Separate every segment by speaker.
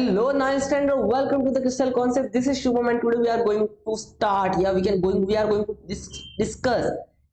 Speaker 1: Hello, ninth standard. Welcome to the Crystal Concept. This is Shubham, and today we are going to start. Yeah, we are going to discuss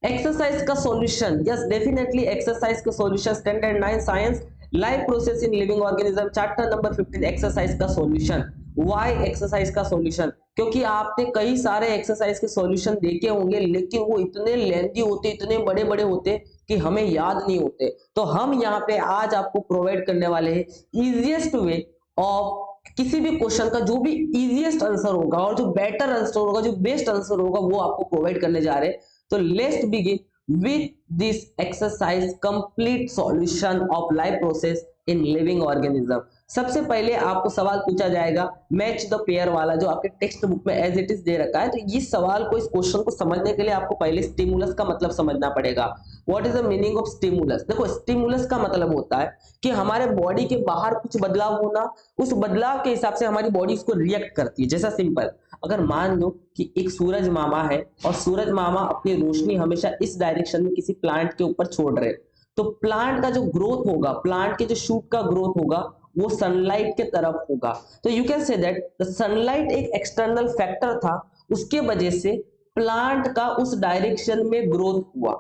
Speaker 1: exercise का solution. Yes, definitely exercise का solution. Standard 9 science life process in living organism. Chapter number 15 exercise का solution. Why exercise का solution? क्योंकि आपने कई सारे exercise के solution देखे होंगे, लेकिन वो इतने लेंथी होते, इतने बड़े बड़े होते कि हमें याद नहीं होते। तो हम यहाँ पे आज आपको प्रोवाइड करने वाले हैं इजीएस्ट वे और किसी भी क्वेश्चन का जो भी इजीएस्ट आंसर होगा और जो बेटर आंसर होगा, जो बेस्ट आंसर होगा, वो आपको प्रोवाइड करने जा रहे हैं। तो let's begin with this exercise complete solution of life process in living organism. सबसे पहले आपको सवाल पूछा जाएगा मैच द पेयर वाला, जो आपके टेक्स्ट बुक में एज इट इज दे रखा है। तो इस सवाल को, इस क्वेश्चन को समझने के लिए आपको पहले स्टिमुलस का मतलब समझना पड़ेगा। What is the meaning of stimulus? देखो, स्टिमुलस का मतलब होता है कि हमारे बॉडी के बाहर कुछ बदलाव होना, उस बदलाव के हिसाब से हमारी बॉडी उसको रिएक्ट करती है। जैसा सिंपल, अगर मान लो कि एक सूरज मामा है और सूरज मामा अपनी रोशनी हमेशा इस डायरेक्शन में किसी प्लांट के ऊपर छोड़ रहे, तो प्लांट का जो ग्रोथ होगा, प्लांट के जो शूट का ग्रोथ होगा, वो सनलाइट के तरफ होगा। तो you can say that the sunlight एक एक्सटर्नल फैक्टर था, उसके वजह से प्लांट का उस डायरेक्शन में ग्रोथ हुआ।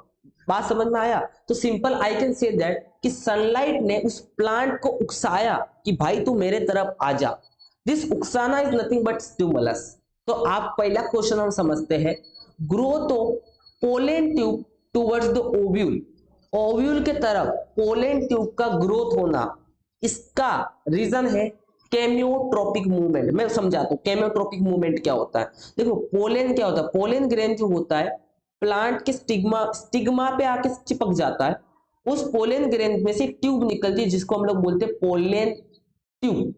Speaker 1: बात समझ में आया? तो simple I can say that कि सनलाइट ने उस प्लांट को उकसाया कि भाई तू मेरे तरफ आ जा। दिस उकसाना इज नथिंग बट स्टिमुलस। तो आप पहला क्वेश्चन हम समझते हैं, growth of pollen tube towards the ovule. Ovule के तरफ पोलन ट्यूब का ग्रोथ होना, इसका रीजन है केमियोट्रोपिक मूवमेंट। मैं समझाता हूं केमियोट्रोपिक मूवमेंट क्या होता है। देखो, पोलन क्या होता है? पोलन ग्रेन जो होता है प्लांट के स्टिग्मा पे आके चिपक जाता है। उस पोलन ग्रेन में से एक ट्यूब निकलती है जिसको हम लोग बोलते हैं पोलन ट्यूब।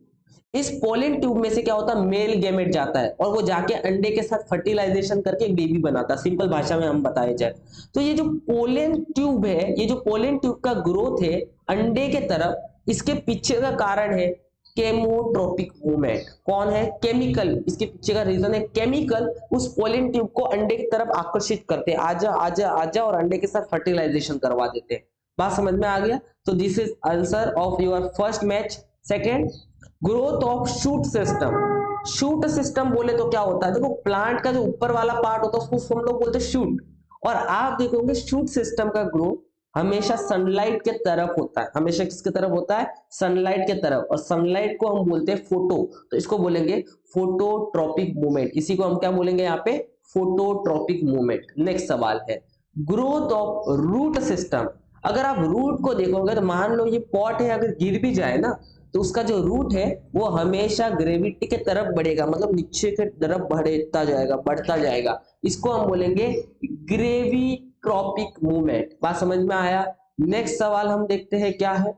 Speaker 1: इस पोलन ट्यूब में से क्या होता है? मेल गैमेट जाता है और वो जाके अंडे के साथ फर्टिलाइजेशन करके एक बेबी बनाता है। सिंपल भाषा में हम बताए जाए तो ये जो पोलन ट्यूब है, ये जो पोलन ट्यूब का ग्रोथ है अंडे के तरफ, इसके पीछे का कारण है केमोट्रोपिक मूवमेंट। कौन है? केमिकल। इसके पीछे का रीजन है केमिकल उस पोलन ट्यूब को अंडे की तरफ आकर्षित करते हैं, आजा आजा आजा, और अंडे के साथ फर्टिलाइजेशन करवा देते हैं। बात समझ में आ गया? तो this is answer of your first match. Second, growth of shoot system. Shoot system बोले तो क्या होता है? देखो, प्लांट का जो ऊपर वाला पार्ट होता है उसको हम लोग बोलते हैं शूट, और आप देखोगे शूट सिस्टम का ग्रोथ हमेशा सनलाइट के तरफ होता है। हमेशा किसके तरफ होता है? सनलाइट के तरफ। और सनलाइट को हम बोलते हैं फोटो, तो इसको बोलेंगे फोटोट्रॉपिक मूवमेंट। इसी को हम क्या बोलेंगे यहाँ पे? Phototropic movement. नेक्स्ट सवाल है ग्रोथ ऑफ रूट सिस्टम। अगर आप रूट को देखोगे तो मान लो ये पॉट है, अगर गिर भी जाए ना तो उसका जो रूट है वो हमेशा ग्रेविटी के तरफ बढ़ेगा, मतलब नीचे के तरफ बढ़ता जाएगा। इसको हम बोलेंगे ग्रेविट्रॉपिक मूवमेंट। बात समझ में आया? नेक्स्ट सवाल हम देखते हैं क्या है,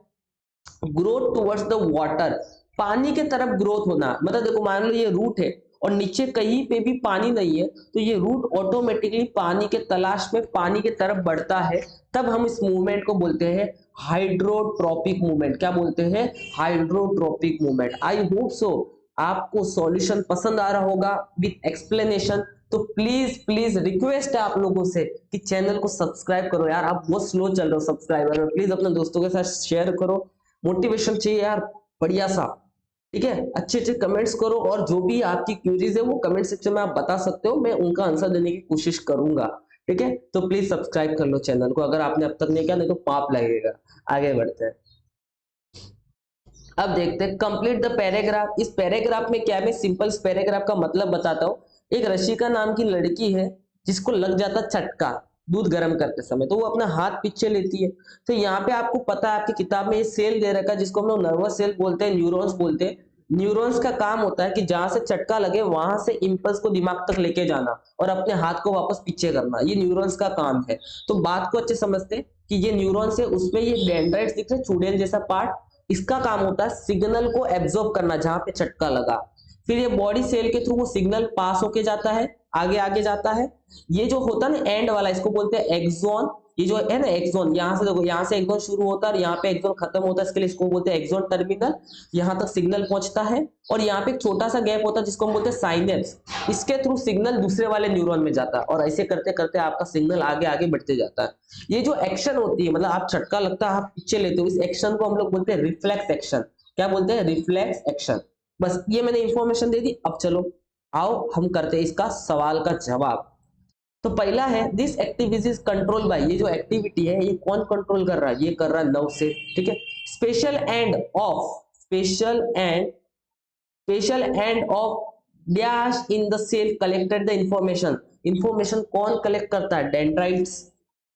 Speaker 1: ग्रोथ टुवर्ड्स द वाटर। पानी के तरफ ग्रोथ होना, मतलब देखो मान लो ये रूट है और नीचे कहीं पे भी पानी नहीं है, तो ये रूट ऑटोमेटिकली पानी के तलाश में पानी के तरफ बढ़ता है। तब हम इस मूवमेंट को बोलते हैं हाइड्रोट्रॉपिक मूवमेंट। क्या बोलते हैं? Hydrotropic movement. I hope so आपको सॉल्यूशन पसंद आ रहा होगा विथ एक्सप्लेनेशन। तो प्लीज प्लीज रिक्वेस्ट है आप लोगों से कि चैनल को सब्सक्राइब करो यार, आप बहुत स्लो चल रहे हो सब्सक्राइबर में। प्लीज अपने दोस्तों के साथ शेयर करो, मोटिवेशन चाहिए यार बढ़िया सा। ठीक है, अच्छे अच्छे कमेंट्स करो, और जो भी आपकी क्यूरीज है वो कमेंट सेक्शन में आप बता सकते हो, मैं उनका आंसर देने की कोशिश करूंगा। ठीक है, तो प्लीज सब्सक्राइब कर लो चैनल को अगर आपने अब तक नहीं किया, नहीं तो पाप लगेगा। आगे बढ़ते हैं, अब देखते हैं कंप्लीट द पैराग्राफ। इस पैराग्राफ में क्या है, मैं सिंपल इस पैराग्राफ का मतलब बताता हूँ। एक रशिका नाम की लड़की है जिसको लग जाता झटका दूध गर्म करते समय, तो वो अपना हाथ पीछे लेती है। तो यहाँ पे आपको पता है आपकी किताब में ये सेल दे रखा है जिसको हम लोग नर्वस सेल बोलते हैं, न्यूरॉन्स बोलते हैं। न्यूरॉन्स का काम होता है कि जहां से झटका लगे वहां से इंपल्स को दिमाग तक लेके जाना और अपने हाथ को वापस पीछे करना, ये न्यूरॉन्स का काम है। तो बात को अच्छे समझते हैं कि ये न्यूरॉन्स है, उसमें ये डेंड्राइट्स दिख रहे हैं, चूड़ेल जैसा पार्ट, इसका काम होता है सिग्नल को एब्जॉर्ब करना जहां पे झटका लगा। फिर ये बॉडी सेल के थ्रू वो सिग्नल पास होके जाता है, आगे आगे जाता है। ये जो होता है ना एंड वाला, इसको बोलते हैं एक्सॉन। ये जो है ना एक्सॉन, यहाँ से देखो, यहाँ से एक्सॉन शुरू होता है और यहाँ पे एक्सॉन खत्म होता है, इसके लिए इसको बोलते हैं एक्सॉन टर्मिनल। यहाँ तक सिग्नल पहुंचता है और यहाँ पे एक छोटा सा गैप होता है जिसको हम बोलते हैं साइनेप्स। इसके थ्रू सिग्नल दूसरे वाले न्यूरॉन में जाता है और ऐसे करते करते आपका सिग्नल आगे आगे बढ़ते जाता है। ये जो एक्शन होती है, मतलब आप झटका लगता है आप पीछे लेते हो, इस एक्शन को हम लोग बोलते हैं रिफ्लेक्स एक्शन। क्या बोलते हैं? Reflex action. बस ये मैंने इंफॉर्मेशन दे दी। अब चलो आओ हम करते हैं इसका सवाल का जवाब। तो पहला है this activity is control by, ये जो एक्टिविटी है ये कौन कंट्रोल कर रहा है, ये कर रहा है नव से, ठीक है। Special end of, special end of dash in the cell collected the information, information कौन कलेक्ट करता है, dendrites.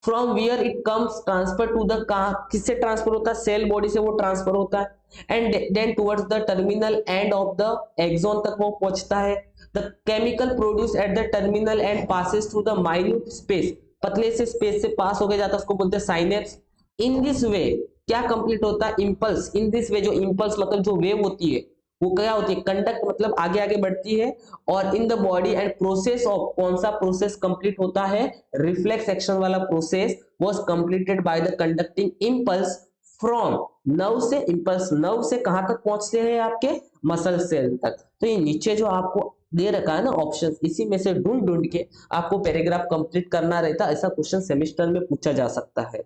Speaker 1: From where it comes transfer to the, कहाँ किससे ट्रांसफर होता है, सेल बॉडी से वो ट्रांसफर होता है। And then towards the terminal end of the axon तक वो पहुंचता है। The chemical produce at the terminal end passes through the minute space, पतले से स्पेस से पास होके जाता है, उसको बोलते हैं साइनेप्स। इन दिस वे क्या कंप्लीट होता है, इंपल्स। इन दिस वे, जो इंपल्स मतलब जो वेव होती है वो क्या होती है, कंडक्ट मतलब आगे आगे बढ़ती है। और in the body and process of, कौन सा प्रोसेस कंप्लीट होता है, रिफ्लेक्स एक्शन वाला process was completed by the conducting impulse from nerve से, इंपल्स नर्व से कहां तक पहुंचते हैं, आपके मसल सेल तक। तो ये नीचे जो आपको दे रखा है ना ऑप्शन, इसी में से ढूंढ ढूंढ के आपको पैराग्राफ कंप्लीट करना रहता है। ऐसा क्वेश्चन सेमेस्टर में पूछा जा सकता है।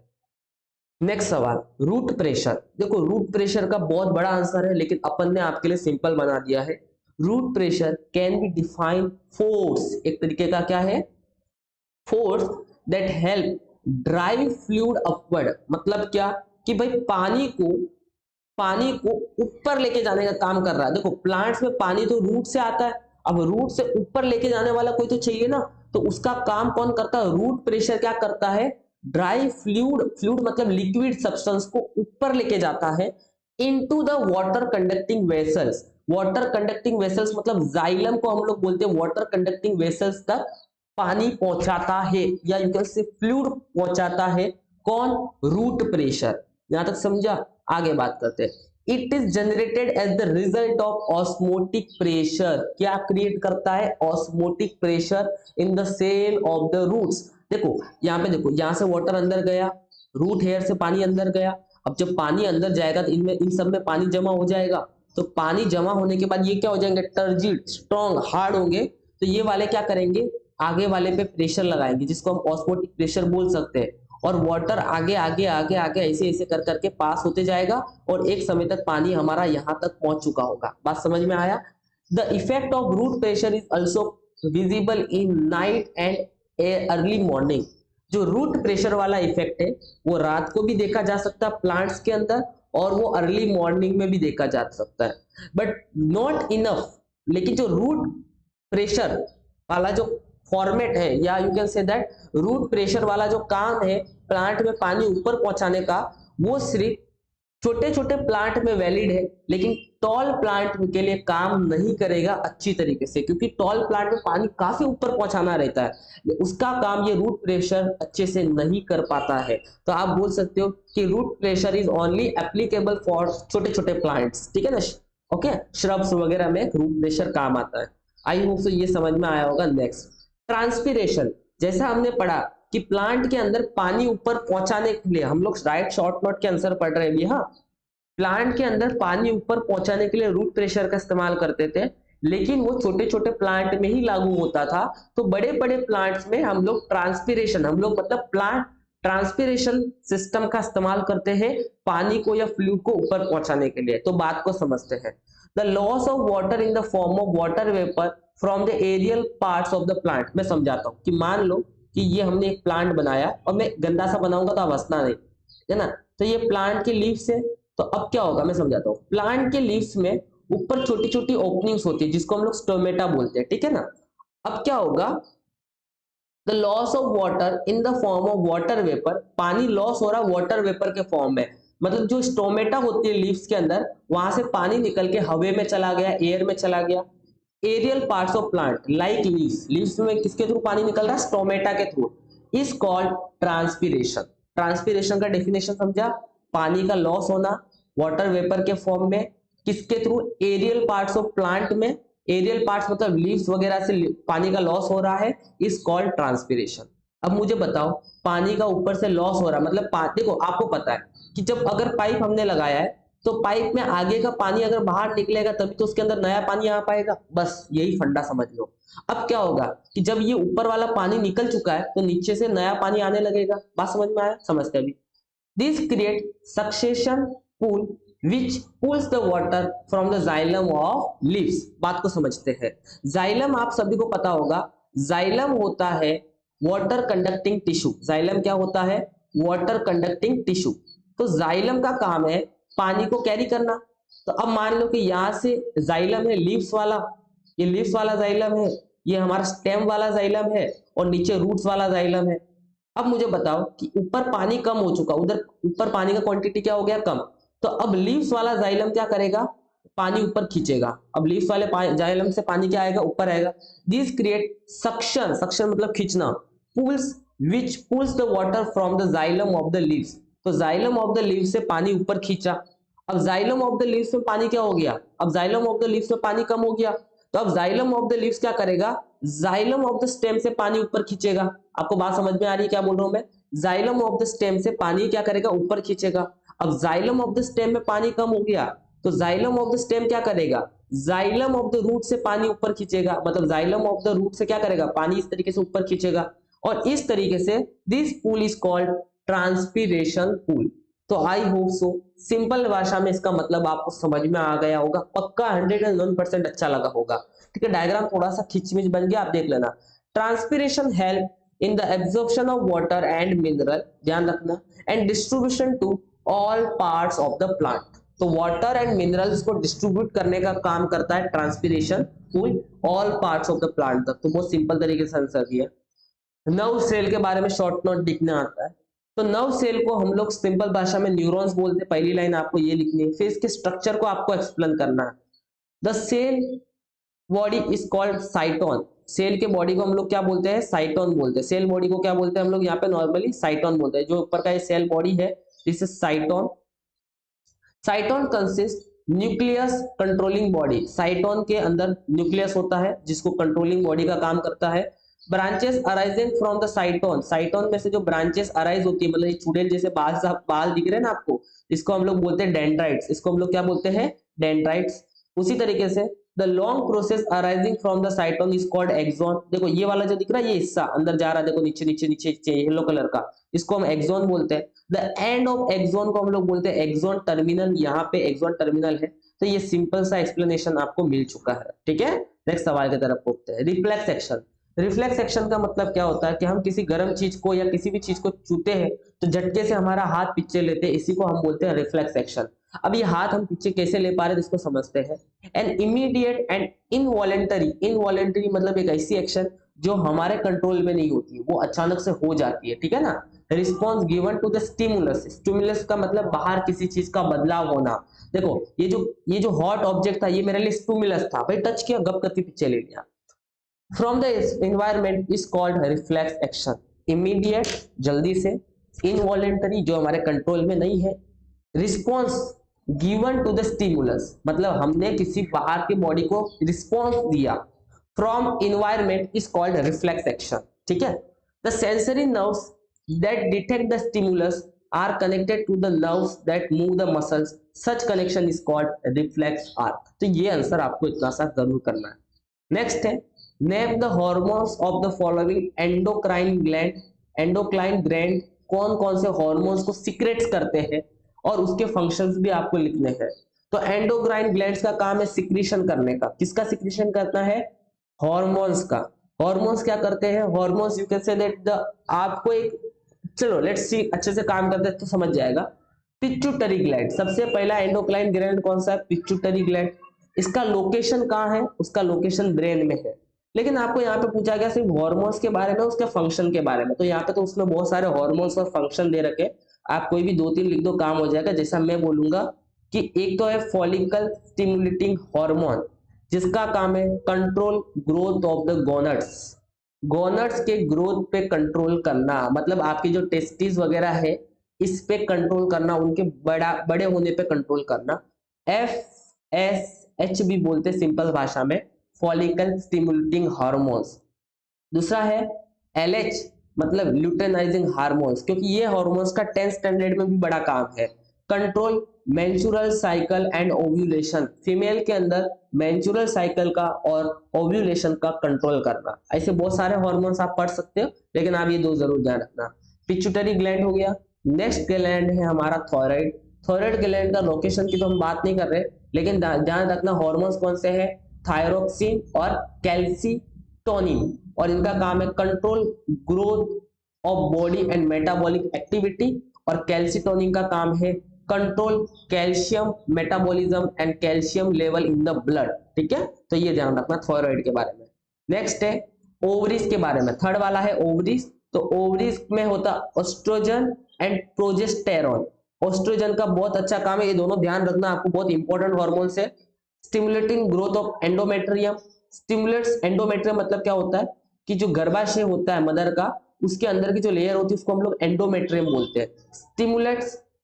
Speaker 1: नेक्स्ट सवाल, रूट प्रेशर। देखो रूट प्रेशर का बहुत बड़ा आंसर है, लेकिन अपन ने आपके लिए सिंपल बना दिया है। Root pressure can be define force, एक तरीके का क्या है, force that help drive fluid upward. मतलब क्या कि भाई पानी को ऊपर लेके जाने का काम कर रहा है। देखो प्लांट्स में पानी तो रूट से आता है, अब रूट से ऊपर लेके जाने वाला कोई तो चाहिए ना, तो उसका काम कौन करता है, रूट प्रेशर क्या करता है, ड्राई फ्लूइड मतलब लिक्विड सब्सटेंस को ऊपर लेके जाता है into the water conducting vessels. Water conducting vessels मतलब जाइलम को हम लोग बोलते हैं, वाटर कंडक्टिंग वेसल्स तक पानी पहुंचाता है, या यू कैन से फ्लूइड पहुंचाता है। कौन, रूट प्रेशर। यहां तक समझा, आगे बात करते हैं। It is generated as the result of osmotic pressure, क्या क्रिएट करता है, osmotic pressure in the cell of the roots. देखो यहाँ पे, देखो यहाँ से वाटर अंदर गया, रूट हेयर से पानी अंदर गया। अब जब पानी अंदर जाएगा तो इनमें, इन सब में पानी जमा हो जाएगा। तो पानी जमा होने के बाद ये क्या हो जाएंगे, टर्जिड, स्ट्रॉन्ग, हार्ड होंगे। तो ये वाले क्या करेंगे, आगे वाले पे प्रेशर लगाएंगे, जिसको हम ऑस्मोटिक प्रेशर बोल सकते हैं। और वाटर आगे आगे आगे आगे ऐसे ऐसे कर करके पास होते जाएगा, और एक समय तक पानी हमारा यहाँ तक पहुंच चुका होगा। बात समझ में आया। The effect of root pressure is also visible in night and early morning. जो रूट प्रेशर वाला इफेक्ट है वो रात को भी देखा जा सकता है प्लांट्स के अंदर, और वो अर्ली मॉर्निंग में भी देखा जा सकता है, बट नॉट इनफ। लेकिन जो रूट प्रेशर वाला जो फॉर्मेट है, या you can say that root pressure वाला जो काम है प्लांट में पानी ऊपर पहुंचाने का, वो सिर्फ छोटे छोटे प्लांट में वैलिड है, लेकिन टॉल प्लांट के लिए काम नहीं करेगा अच्छी तरीके से, क्योंकि टॉल प्लांट में पानी काफी ऊपर पहुंचाना रहता है, उसका काम ये रूट प्रेशर अच्छे से नहीं कर पाता है। तो आप बोल सकते हो कि root pressure is only applicable for छोटे छोटे प्लांट्स, ठीक है ना। ओके, श्रब्स वगैरह में रूट प्रेशर काम आता है। आई होप सो ये समझ में आया होगा। Next, transpiration. जैसा हमने पढ़ा कि प्लांट के अंदर पानी ऊपर पहुंचाने के लिए, हम लोग राइट शॉर्ट नोट के आंसर पढ़ रहे हैं अभी, हाँ, प्लांट के अंदर पानी ऊपर पहुंचाने के लिए रूट प्रेशर का इस्तेमाल करते थे, लेकिन वो छोटे छोटे प्लांट में ही लागू होता था। तो बड़े बड़े प्लांट्स में हम लोग ट्रांसपीरेशन, हम लोग मतलब प्लांट ट्रांसपीरेशन सिस्टम का इस्तेमाल करते हैं पानी को या फ्लूइड को ऊपर पहुंचाने के लिए। तो बात को समझते हैं। The loss of water in the form of water vapour from the aerial parts of the plant. मैं समझाता हूँ कि मान लो कि ये हमने एक प्लांट बनाया, और मैं गंदा सा बनाऊंगा तो आप हंसना नहीं, है ना। तो ये प्लांट के लीव्स है। तो अब क्या होगा, मैं समझाता हूँ। प्लांट के लीव्स में ऊपर छोटी छोटी ओपनिंग्स होती है, जिसको हम लोग स्टोमेटा बोलते हैं, ठीक है ना। अब क्या होगा, the loss of water in the form of water vapour, पानी लॉस हो रहा है वाटर वेपर के फॉर्म में। मतलब जो स्टोमेटा होती है लीव्स के अंदर, वहां से पानी निकल के हवा में चला गया, एयर में चला गया। Aerial parts of plant like leaves, leaves में किसके थ्रू पानी निकल रहा है, स्टोमेटा के through, is called transpiration. Transpiration का डेफिनेशन समझा, पानी का लॉस होना वाटर वेपर के फॉर्म में, किसके through, aerial parts of plant में। एरियल पार्ट्स मतलब लीव्स वगैरह से पानी का लॉस हो रहा है, इज कॉल्ड ट्रांसपीरेशन। अब मुझे बताओ, पानी का ऊपर से लॉस हो रहा है मतलब, देखो आपको पता है कि जब अगर पाइप हमने लगाया है, तो पाइप में आगे का पानी अगर बाहर निकलेगा तभी तो उसके अंदर नया पानी आ पाएगा। बस यही फंडा समझ लो। अब क्या होगा कि जब ये ऊपर वाला पानी निकल चुका है, तो नीचे से नया पानी आने लगेगा। बात समझ में आया, समझते अभी। This create succession pool which pulls the water from the xylem of leaves। बात को समझते हैं। जाइलम आप सभी को पता होगा, जाइलम होता है वाटर कंडक्टिंग टिश्यू। जाइलम क्या होता है? Water conducting tissue. तो जाइलम का काम है पानी को कैरी करना। तो अब मान लो कि यहां से जाइलम है लीव्स वाला, ये लीव्स वाला जाइलम है, ये हमारा स्टेम वाला जाइलम है, और नीचे रूट्स वाला जाइलम है। अब मुझे बताओ कि ऊपर पानी कम हो चुका, उधर ऊपर पानी का क्वांटिटी क्या हो गया? कम। तो अब लीव्स वाला जाइलम क्या करेगा? पानी ऊपर खींचेगा। अब लीव्स वाले जाइलम से पानी क्या आएगा? ऊपर आएगा। दिस क्रिएट सक्शन, सक्शन मतलब खींचना, pulls, which pulls the water from the xylem of the leaves. तो जाइलम ऑफ द लीव्स से पानी ऊपर खींचा। अब जाइलम ऑफ द लीव्स में पानी क्या हो गया? अब जाइलम ऑफ द लीव्स में पानी कम हो गया। तो अब जाइलम ऑफ द लीव्स क्या करेगा? जाइलम ऑफ द स्टेम से पानी ऊपर खींचेगा। आपको बात समझ में आ रही है क्या बोल रहा हूं मैं? जाइलम ऑफ द स्टेम से पानी क्या करेगा? ऊपर खींचेगा। अब जाइलम ऑफ द स्टेम में पानी कम हो गया, तो जाइलम ऑफ द स्टेम क्या करेगा? जाइलम ऑफ द रूट से पानी ऊपर खींचेगा। मतलब जाइलम ऑफ द रूट से क्या करेगा? पानी इस तरीके से ऊपर खींचेगा, और इस तरीके से this pool is called transpiration pool. तो आई होप सो सिंपल भाषा में इसका मतलब आपको समझ में आ गया होगा, पक्का 101% अच्छा लगा होगा। ठीक है, डायग्राम थोड़ा सा खिचमिच बन गया, आप देख लेना। Transpiration help in the absorption of water and mineral, ध्यान रखना, and distribution to all parts of the plant. तो वाटर एंड मिनरल्स को डिस्ट्रीब्यूट करने का काम करता है transpiration pull all parts of the plant तक। तो बहुत सिंपल तरीके से आंसर दिया। नर्व सेल के बारे में शॉर्ट नोट लिखना आता है। तो नर्व सेल को हम लोग सिंपल भाषा में न्यूरॉन्स बोलते हैं। पहली लाइन आपको ये लिखनी है, फिर इसके स्ट्रक्चर को आपको एक्सप्लेन करना है। The cell body is called cyton. Cell के बॉडी को हम लोग क्या बोलते हैं? साइटोन बोलते हैं। सेल बॉडी को क्या बोलते हैं हम लोग यहाँ पे? नॉर्मली साइटोन बोलते हैं। जो ऊपर का ये सेल बॉडी है, this is साइटोन। साइटोन consist nucleus controlling body. साइटोन के अंदर न्यूक्लियस होता है जिसको कंट्रोलिंग बॉडी का काम करता है। ब्रांचेस अराइजिंग फ्रॉम द साइटोन, साइटोन में से जो ब्रांचेस अराइज होती है, मतलब ये चुड़ैल जैसे बाल दिख रहे हैं ना आपको, इसको हम लोग बोलते हैं डेंड्राइट्स। इसको हम लोग क्या बोलते हैं? डेंड्राइट्स। उसी तरीके से the long process arising from the cyton is called axon. देखो ये वाला जो दिख रहा है, ये हिस्सा अंदर जा रहा है, देखो नीचे नीचे नीचे नीचे येलो कलर का, इसको हम एक्सॉन बोलते हैं। द एंड ऑफ एक्सॉन को हम लोग बोलते हैं एक्सॉन टर्मिनल। यहाँ पे एक्सॉन टर्मिनल है। तो ये सिंपल सा एक्सप्लेनेशन आपको मिल चुका है। ठीक है, नेक्स्ट सवाल की तरफ पहुंचते हैं। Reflex action. रिफ्लेक्स एक्शन का मतलब क्या होता है कि हम किसी गर्म चीज को या किसी भी चीज को छूते हैं तो झटके से हमारा हाथ पीछे लेते हैं, इसी को हम बोलते हैं रिफ्लेक्स एक्शन। अब ये हाथ हम पीछे कैसे ले पा रहे हैं इसको समझते हैं। An immediate and involuntary, involuntary मतलब एक ऐसी एक्शन जो हमारे कंट्रोल में नहीं होती, वो अचानक से हो जाती है। ठीक है ना। Response given to the stimulus. Stimulus का मतलब बाहर किसी चीज का बदलाव होना। देखो ये जो हॉट ऑब्जेक्ट था, ये मेरे लिए स्टिमुलस था, भाई टच किया, गप करके पीछे ले लिया। From the environment is called reflex action. Immediate जल्दी से, इनवॉलेंटरी जो हमारे कंट्रोल में नहीं है, response given to the stimulus मतलब हमने किसी बाहर के बॉडी को रिस्पॉन्स दिया। From environment is called reflex action. ठीक है। The sensory nerves that detect the stimulus are connected to the nerves that move the muscles, such connection is called reflex arc. तो ये आंसर आपको इतना सा जरूर करना है। नेक्स्ट है, name the hormones of the following endocrine gland. Endocrine gland कौन कौन से हॉर्मोन्स को सीक्रेट्स करते हैं और उसके फंक्शंस भी आपको लिखने हैं। तो एंडोक्राइन ग्लैंड्स का काम है सिक्रीशन करने का। किसका सिक्रीशन करना है? हॉर्मोन्स का। हॉर्मोन्स क्या करते हैं? Hormones you can say that the, आपको एक, चलो लेट्स सी, अच्छे से काम करते हैं तो समझ जाएगा। पिट्यूटरी ग्लैंड, सबसे पहला एंडोक्राइन ग्लैंड कौन सा है? Pituitary gland. इसका लोकेशन कहाँ है? उसका लोकेशन ब्रेन में है। लेकिन आपको यहाँ पे पूछा गया सिर्फ हॉर्मोन्स के बारे में, उसके फंक्शन के बारे में। तो यहाँ पे तो उसमें बहुत सारे हॉर्मोन्स और फंक्शन दे रखे, आप कोई भी 2-3 लिख दो, काम हो जाएगा। जैसा मैं बोलूंगा कि एक तो है फॉलिकल स्टिमुलेटिंग हार्मोन, जिसका काम है कंट्रोल ग्रोथ ऑफ द गोनड्स। गोनड्स के ग्रोथ पे कंट्रोल करना, मतलब आपकी जो टेस्टिस वगैरह है इस पे कंट्रोल करना, उनके बड़े होने पे कंट्रोल करना। FSH भी बोलते सिंपल भाषा में, फॉलिकल स्टिमुलेटिंग हार्मोन्स। दूसरा है LH मतलब ल्यूटेनाइजिंग हार्मोन्स, क्योंकि ये हार्मोन्स का 10th स्टैंडर्ड में भी बड़ा काम है। Control menstrual cycle and ovulation, female के अंदर मेंस्ट्रुअल साइकिल का और ओव्यूलेशन का कंट्रोल करना। ऐसे बहुत सारे हार्मोन्स आप पढ़ सकते हो, लेकिन आप ये दो जरूर ध्यान रखना। पिट्यूटरी ग्लैंड हो गया। नेक्स्ट ग्लैंड है हमारा थायराइड। थायराइड ग्लैंड का लोकेशन की तो हम बात नहीं कर रहे, लेकिन ध्यान रखना हार्मोन्स कौन से हैं, थायरोक्सिन और कैल्सिटोनिन, और इनका काम है control growth of body and metabolic activity, और कैल्सिटोनिन का काम है control calcium metabolism and calcium level in the blood. ठीक है, तो ये ध्यान रखना थायराइड के बारे में। नेक्स्ट है ओवरीज के बारे में, थर्ड वाला है ओवरीज। तो ओवरीज में होता एस्ट्रोजन एंड प्रोजेस्टेरॉन। एस्ट्रोजन का बहुत अच्छा काम है, ये दोनों ध्यान रखना, आपको बहुत इंपॉर्टेंट हार्मोन्स है। Stimulating growth of endometrium, stimulates endometrium मतलब क्या होता है कि जो गर्भाशय होता है मदर का, उसके अंदर की जो लेयर होती है उसको हम लोग एंडोमेट्रियम बोलते हैं।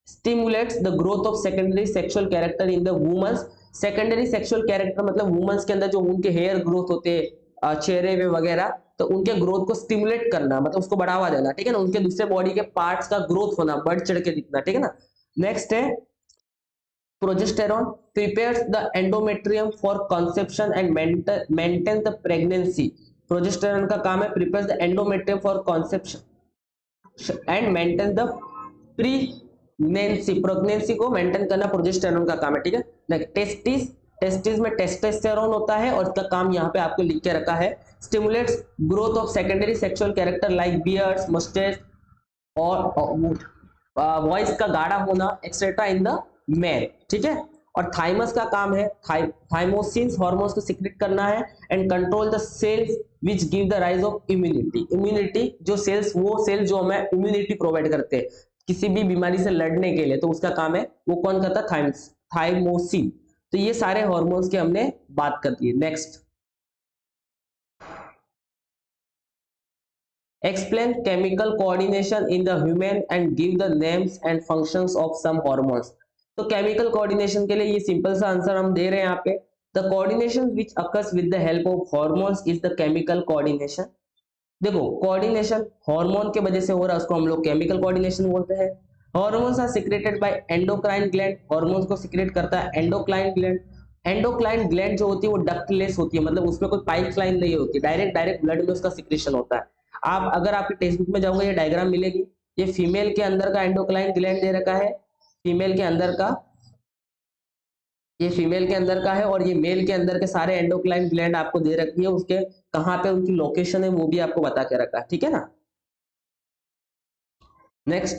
Speaker 1: Stimulates the growth of secondary sexual character in the womens. Secondary sexual character मतलब वुमेन्स के अंदर जो उनके हेयर ग्रोथ होते हैं चेहरे में वगैरह, तो उनके ग्रोथ को स्टिमुलेट करना मतलब उसको बढ़ावा देना, ठीक है ना, उनके दूसरे बॉडी के पार्ट्स का ग्रोथ होना, बढ़ चढ़ के दिखना, ठीक है ना। नेक्स्ट है progesterone, prepares the endometrium for conception and maintain the pregnancy. Progesterone का काम है prepares the endometrium for conception and maintain the pregnancy को मेंटेन करना प्रोजेस्टेरॉन का काम है, ठीक है। टेस्टिस में टेस्टोस्टेरोन होता है और इसका काम यहाँ पे आपको लिख के रखा है, stimulates growth of secondary sexual character like beards, moustache और वॉइस का गाढ़ा होना एक्सेट्रा इन द मेल, ठीक है। और थाइमस का काम है थाइमोसिन्स हार्मोन्स को सिक्रेट करना है and control the cells which give the rise of immunity. Immunity जो सेल्स, वो सेल्स जो हमें इम्यूनिटी प्रोवाइड करते हैं किसी भी बीमारी से लड़ने के लिए, तो उसका काम है, वो कौन करता है, थाइमोसिन। तो ये सारे हार्मोन्स की हमने बात कर दी है। Next, explain chemical coordination in the human and give the names and functions of some hormones. तो केमिकल कोऑर्डिनेशन के लिए ये सिंपल सा आंसर हम दे रहे हैं यहाँ पे, the coordination which occurs with the help of hormones is the chemical coordination. देखो कोऑर्डिनेशन हार्मोन के वजह से हो रहा है, उसको हम लोग केमिकल कोऑर्डिनेशन बोलते हैं। Hormones are secreted by endocrine gland, hormones को सिक्रेट करता है एंडोक्राइन ग्लैंड। एंडोक्राइन ग्लैंड जो होती है वो डक्टलेस होती है, मतलब उसमें कोई पाइप लाइन नहीं होती, डायरेक्ट ब्लड में उसका सिक्रेशन होता है। आप अगर आपके टेक्स्ट बुक में जाओगे ये डायग्राम मिलेगी, ये फीमेल के अंदर का एंडोक्राइन ग्लैंड दे रखा है, फीमेल के अंदर का, ये फीमेल के अंदर का है, और ये मेल के अंदर के सारे एंडोक्राइन ग्लैंड आपको दे रखी है, उसके कहाँ पे उनकी लोकेशन है वो भी आपको बता के रखा है, ठीक है ना। Next,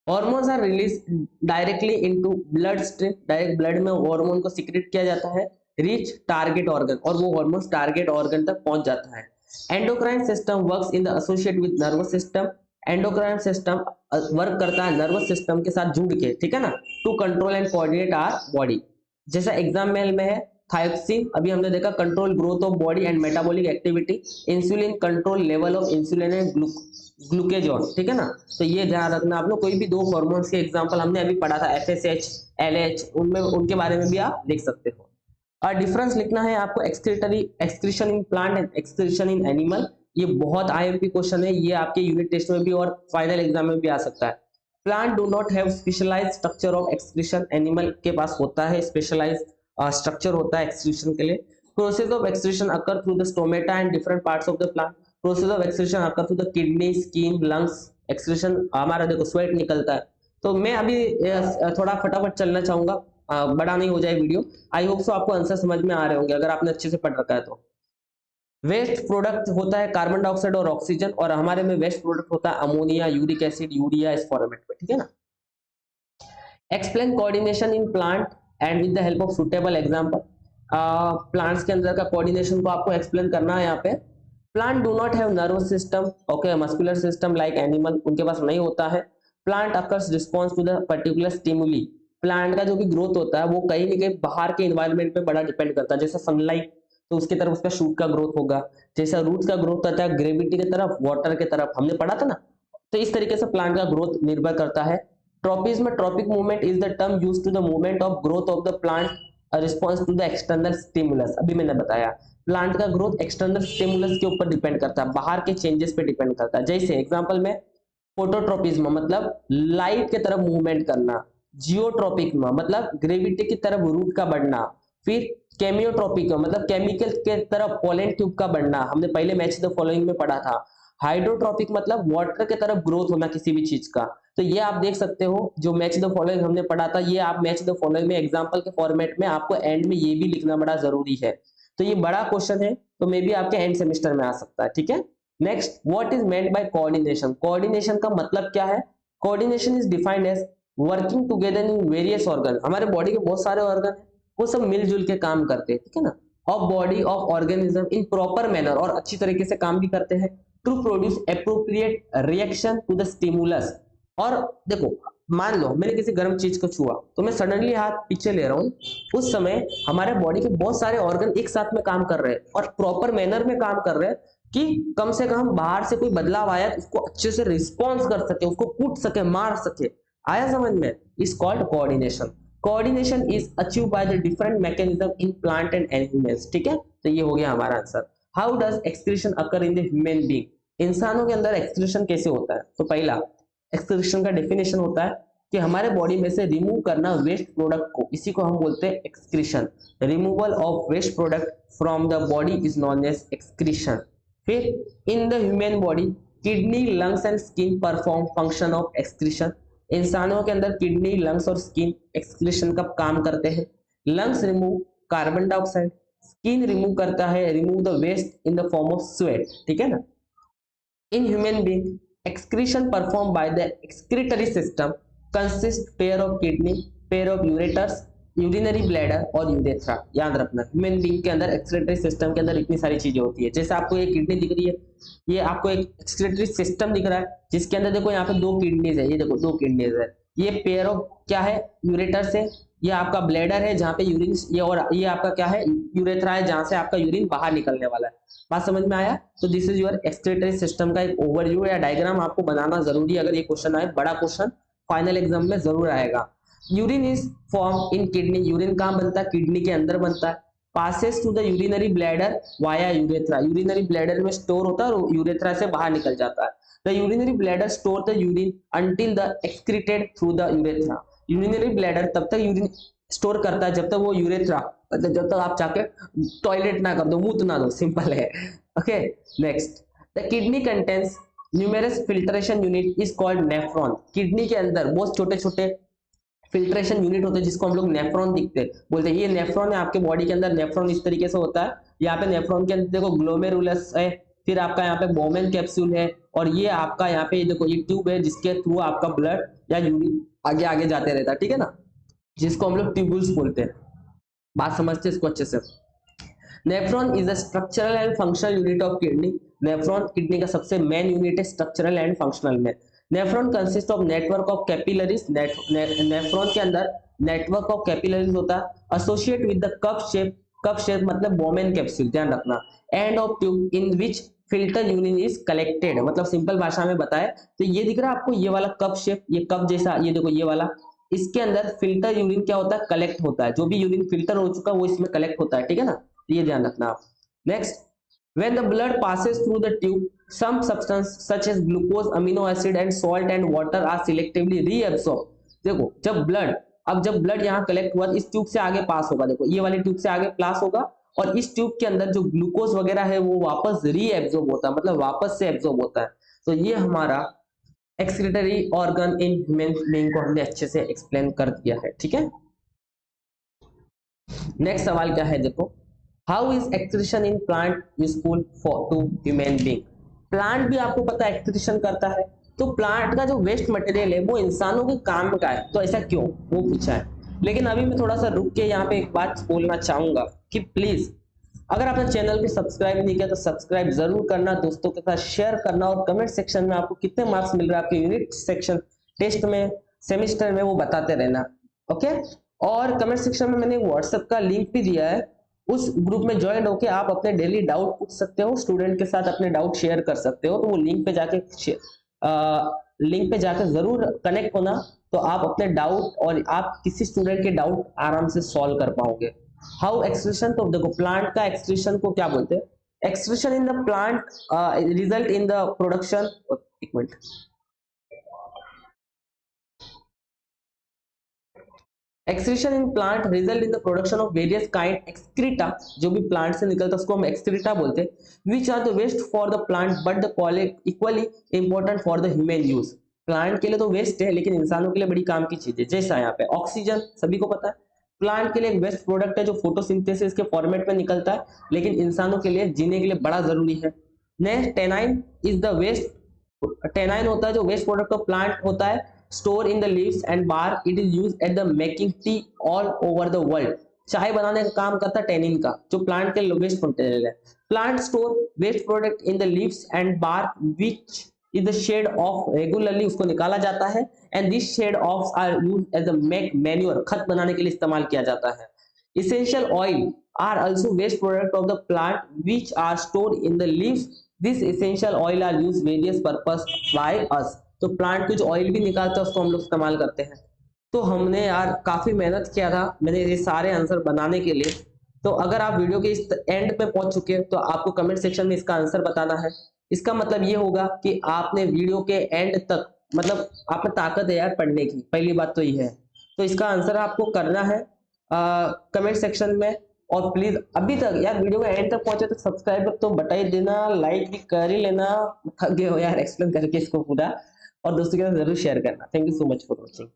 Speaker 1: hormones are release directly into blood stream, direct blood में हार्मोन को सिक्रेट किया जाता है, रीच टारगेट ऑर्गन, और वो हार्मोन्स टारगेट ऑर्गन तक पहुंच जाता है। Endocrine system works in the associate with nervous system, endocrine system work करता है नर्वस सिस्टम के साथ जुड़ के, ठीक है ना, to control and coordinate our body. जैसा एग्जाम्पल में है थायोक्सिन, अभी हमने देखा control growth of body and metabolic activity, insulin control level of insulin and glucagon, ठीक है ना। तो ये ध्यान रखना आप लोग, कोई भी दो हार्मोन्स के एग्जांपल हमने अभी पढ़ा था एफएसएच, एलएच, उनमें उनके बारे में भी आप लिख सकते हो। और डिफरेंस लिखना है आपको excretion in plant and excretion in animal. ये बहुत आईएमपी क्वेश्चन है, ये आपके यूनिट टेस्ट में भी और फाइनल एग्जाम में भी आ सकता है। Plant do not have specialized structure of excretion, animal के पास होता है स्पेशलाइज्ड स्ट्रक्चर होता है एक्सक्रीशन के लिए। Process of excretion occur through the stomata and different parts of the plant, process of excretion occur through the kidney, skin, lungs. Excretion हमारा देखो स्वेट निकलता है, तो मैं अभी थोड़ा फटाफट चलना चाहूंगा, बड़ा नहीं हो जाए वीडियो। आई होप सो आपको आंसर समझ में आ रहे होंगे अगर आपने अच्छे से पढ़ रखा है तो। वेस्ट प्रोडक्ट होता है कार्बन डाइऑक्साइड और ऑक्सीजन, और हमारे में वेस्ट प्रोडक्ट होता है अमोनिया, यूरिक एसिड, यूरिया इस फॉर्मेट में, ठीक है ना। Explain coordination in plant and with the help of suitable example. Plants के अंदर का कोऑर्डिनेशन को आपको एक्सप्लेन करना है यहाँ पे। Plant do not have nervous system, okay, muscular system like animal, उनके पास नहीं होता है। Plant occurs response to the particular stimuli, plant का जो भी ग्रोथ होता है वो कहीं ना कहीं बाहर के इन्वायरमेंट पे बड़ा डिपेंड करता है, जैसे सनलाइट तो उसकी तरफ उसका शूट का ग्रोथ होगा, जैसा रूट का ग्रोथ करता है ग्रेविटी की तरफ, वाटर की तरफ, हमने पढ़ा था ना। तो इस तरीके से प्लांट का ग्रोथ निर्भर करता है। ट्रॉपिज में tropic movement is the term used to the movement of growth of the plant response to the external stimulus. अभी मैंने बताया प्लांट का ग्रोथ एक्सटर्नल स्टिमुलस के ऊपर डिपेंड करता है, बाहर के चेंजेस पे डिपेंड करता है। जैसे एग्जांपल में फोटोट्रोपिज्म मतलब लाइट के तरफ मूवमेंट करना, जियोट्रोपिक मतलब ग्रेविटी की तरफ रूट का बढ़ना, फिर केमियोट्रोपिक मतलब केमिकल के तरफ पोलन ट्यूब का बढ़ना, हमने पहले मैच द फॉलोइंग में पढ़ा था। हाइड्रोट्रॉपिक मतलब वाटर के तरफ ग्रोथ होना किसी भी चीज का। तो ये आप देख सकते हो जो मैच द फॉलोइंग हमने पढ़ा था, ये आप मैच द फॉलोइंग में एग्जांपल के फॉर्मेट में आपको एंड में ये भी लिखना बड़ा जरूरी है। तो ये बड़ा क्वेश्चन है, तो मे बी आपके एंड सेमेस्टर में आ सकता है, ठीक है। Next, what is meant by coordination. Coordination का मतलब क्या है? Coordination is defined as working together in various organ. हमारे बॉडी के बहुत सारे ऑर्गन है, वो सब मिलजुल के काम करते हैं, ठीक है ना। Of body of organism in proper manner, और अच्छी तरीके से काम भी करते हैं to produce appropriate reaction to the stimulus. और देखो, मान लो मैंने किसी गर्म चीज को छुआ, तो मैं सडनली हाथ पीछे ले रहा हूँ, उस समय हमारे बॉडी के बहुत सारे ऑर्गन एक साथ में काम कर रहे हैं और प्रॉपर मैनर में काम कर रहे हैं कि कम से कम बाहर से कोई बदलाव आया तो उसको अच्छे से रिस्पॉन्स कर सके, उसको कूट सके, मार सके। आया समझ में? Is called coordination. Coordination is achieve by the different mechanism in plant and animals, ठीक है। तो ये हो गया हमारा answer. How does excretion occur in the human being. इंसानों के अंदर एक्सक्रीशन कैसे होता है? तो पहला एक्सक्रीशन का डेफिनेशन होता है कि हमारे बॉडी में से रिमूव करना वेस्ट प्रोडक्ट को, इसी को हम बोलते हैं excretion. Removal of waste product from the body is known as excretion. फिर in the human body kidney, lungs and skin perform function of excretion. इंसानों के अंदर किडनी, लंग्स और स्किन एक्सक्रीशन का काम करते हैं। Lungs remove carbon dioxide, skin remove करता है, remove the waste in the form of sweat, ठीक है ना। In human being, excretion performed by the excretory system consists pair of kidney, pair of ureters, urinary bladder और urethra. याद रखना, human being के अंदर एक्सक्रीटरी सिस्टम के अंदर इतनी सारी चीजें होती है। जैसे आपको ये किडनी दिख रही है, ये आपको एक एक्सक्रीटरी सिस्टम दिख रहा है जिसके अंदर देखो यहाँ पे दो किडनीज है, ये देखो दो किडनीज है। ये पेयर ऑफ क्या है? यूरेटर्स है। ये आपका ब्लैडर है जहाँ पे यूरिन, ये और ये आपका क्या है? यूरेथ्रा है जहाँ से आपका यूरिन बाहर निकलने वाला है। बात समझ में आया? तो this is your excretory system का एक ओवरव्यू या डायग्राम आपको बनाना जरूरी है। अगर ये क्वेश्चन आए, बड़ा क्वेश्चन फाइनल एग्जाम में जरूर आएगा। Urine is form in kidney. Urine कहाँ बनता है? किडनी के अंदर बनता है। Passes to the urinary bladder via urethra. Urinary bladder में स्टोर होता है और यूरेथ्रा से बाहर निकल जाता है। The urinary bladder store the urine until the excreted through the urethra. Urinary bladder तब तक यूरिन स्टोर करता है जब तक वो यूरेथ्रा, मतलब जब तक आप जाके टॉयलेट ना कर दो, मूत ना दो, सिंपल है। Okay, next, the kidney contains numerous filtration unit is called nephron. Kidney के अंदर बहुत छोटे छोटे फिल्ट्रेशन यूनिट होते हैं जिसको हम लोग नेफ्रॉन दिखते हैं, बोलते हैं ये नेफ्रॉन है। आपके बॉडी के अंदर नेफ्रॉन इस तरीके से होता है। यहाँ पे नेफ्रॉन के अंदर देखो ग्लोमेरुलस है, फिर आपका यहाँ पे बोमेन कैप्सूल है, और ये आपका यहाँ पे देखो ये ट्यूब है जिसके थ्रू आपका ब्लड या यूरिन आगे आगे जाते रहता है, ठीक है ना, जिसको हम लोग ट्यूबुल्स बोलते हैं। बात समझते हैं इसको अच्छे से। Nephron is the structural and functional unit of kidney. Nephron kidney का सबसे मेन यूनिट है स्ट्रक्चरल एंड फंक्शनल में। Nephron consist of network of capillaries. Nephron के अंदर नेटवर्क ऑफ कैपिलरीज होता है associate with the cup shape. Cup shape मतलब Bowman capsule, ध्यान रखना। End of tube in which filter urine is collected, मतलब simple भाषा में बताए तो ये दिख रहा है आपको, ये वाला कप शेप, ये कप जैसा, ये देखो ये वाला, इसके अंदर फिल्टर यूरिन क्या होता है? कलेक्ट होता है। जो भी यूरिन फिल्टर हो चुका है वो इसमें कलेक्ट होता है, ठीक है ना, ये ध्यान रखना आप। Next, when the blood passes through the tube, some substance such as glucose, amino acid and salt and water are selectively reabsorbed। देखो जब ब्लड, अब जब ब्लड यहाँ कलेक्ट हुआ इस ट्यूब से आगे पास होगा, देखो ये वाली ट्यूब से आगे पास होगा, और इस ट्यूब के अंदर जो ग्लूकोज वगैरह है वो वापस रीएब्सॉर्ब होता है, मतलब वापस से एब्सॉर्ब होता है। तो ये हमारा excretory organ in human being को हमने अच्छे से एक्सप्लेन कर दिया है, ठीक है। नेक्स्ट सवाल क्या है, देखो, how is excretion in plant useful for to human being. Plant भी आपको पता है एक्सक्रीशन करता है, तो प्लांट का जो वेस्ट मटेरियल है वो इंसानों के काम का है, तो ऐसा क्यों, वो पूछा है। लेकिन अभी मैं थोड़ा सा रुक के यहाँ पे एक बात बोलना चाहूंगा कि प्लीज अगर आपने चैनल को सब्सक्राइब नहीं किया तो सब्सक्राइब जरूर करना, दोस्तों के साथ शेयर करना, और कमेंट सेक्शन में आपको कितने मार्क्स मिल रहा है आपके यूनिट सेक्शन टेस्ट में, सेमिस्टर में, वो बताते रहना, ओके। और कमेंट सेक्शन में मैंने व्हाट्सएप का लिंक भी दिया है, उस ग्रुप में ज्वाइन होकर आप अपने डेली डाउट पूछ सकते हो, स्टूडेंट के साथ अपने डाउट शेयर कर सकते हो। तो वो लिंक पे जाके जरूर कनेक्ट होना, तो आप अपने डाउट और आप किसी स्टूडेंट के डाउट आराम से सॉल्व कर पाओगे। हाउ एक्सक्रीशन, तो देखो प्लांट का एक्सक्रीशन को क्या बोलते हैं? Excretion in the plant result in the production, एक minute, excretion in plant result in the production of various kind excreta, जो भी प्लांट से निकलता है उसको हम एक्सक्रीटा बोलते हैं, which are the waste for the plant but the equally important for the human use. Plant के लिए तो वेस्ट है लेकिन इंसानों के लिए बड़ी काम की चीज है। जैसा यहाँ पे ऑक्सीजन सभी को पता है प्लांट के लिए एक वेस्ट प्रोडक्ट है जो फोटोसिंथेसिस के फॉर्मेट में निकलता है, लेकिन इंसानों के लिए जीने के लिए बड़ा जरूरी है। नेक्स्ट टेनाइन इज द वेस्ट, टेनाइन होता है जो वेस्ट प्रोडक्ट ऑफ प्लांट होता है, store in the leaves and bar, it is used at the making tea all over the world. चाय बनाने का काम करता है टेनिन का, जो प्लांट के वेस्ट मटेरियल है। Plant store waste product in the leaves and bark which is the shed off, regularly उसको निकाला जाता है, and this shed off are used as a make manure, खत बनाने के लिए इस्तेमाल किया जाता है। Essential oil are also waste product of the plant which are stored in the leaves. This essential oil are used various purpose by us. तो plant कुछ ऑयल भी निकालता है उसको हम लोग इस्तेमाल करते हैं। तो हमने यार काफी मेहनत किया था मैंने ये सारे आंसर बनाने के लिए। तो अगर आप वीडियो के इस एंड पे पहुंच चुके हैं तो आपको कमेंट सेक्शन में इसका आंसर बताना है। इसका मतलब ये होगा कि आपने वीडियो के एंड तक, मतलब आप में ताकत है यार पढ़ने की, पहली बात तो ये है। तो इसका आंसर आपको करना है कमेंट सेक्शन में। और प्लीज अभी तक यार वीडियो में एंड तक पहुंचे तो सब्सक्राइब तो बता ही देना, लाइक भी कर ही लेना, थक गए हो यार एक्सप्लेन करके इसको पूरा, और दोस्तों के साथ जरूर शेयर करना। Thank you so much for watching.